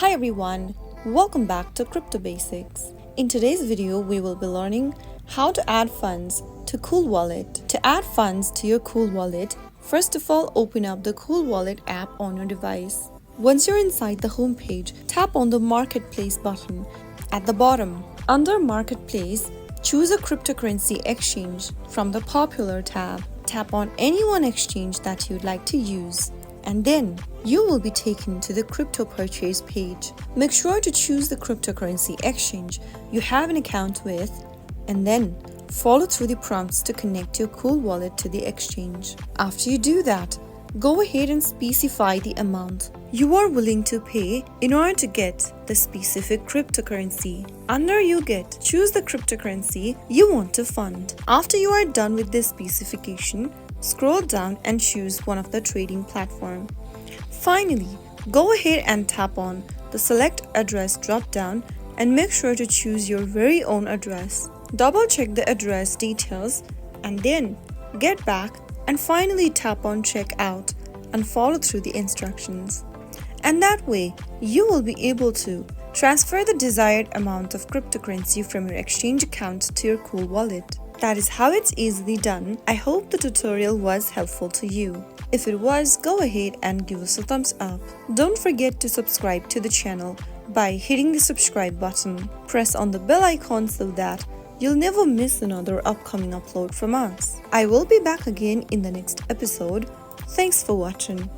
Hi everyone, welcome back to Crypto Basics. In today's video, we will be learning how to add funds to CoolWallet. To add funds to your CoolWallet, first of all, open up the CoolWallet app on your device. Once you're inside the home page, tap on the Marketplace button at the bottom. Under Marketplace, choose a cryptocurrency exchange from the Popular tab. Tap on any one exchange that you'd like to use, and then you will be taken to the crypto purchase page. Make sure to choose the cryptocurrency exchange you have an account with, and then follow through the prompts to connect your CoolWallet to the exchange. After you do that, go ahead and specify the amount you are willing to pay in order to get the specific cryptocurrency. Under You Get, choose the cryptocurrency you want to fund. After you are done with this specification, scroll down and choose one of the trading platform. Finally, go ahead and tap on the Select Address drop-down and make sure to choose your very own address. Double check the address details and then get back and finally tap on Checkout and follow through the instructions. And that way, you will be able to transfer the desired amount of cryptocurrency from your exchange account to your CoolWallet. That is how it's easily done. I hope the tutorial was helpful to you. If it was, go ahead and give us a thumbs up. Don't forget to subscribe to the channel by hitting the subscribe button. Press on the bell icon so that you'll never miss another upcoming upload from us. I will be back again in the next episode. Thanks for watching.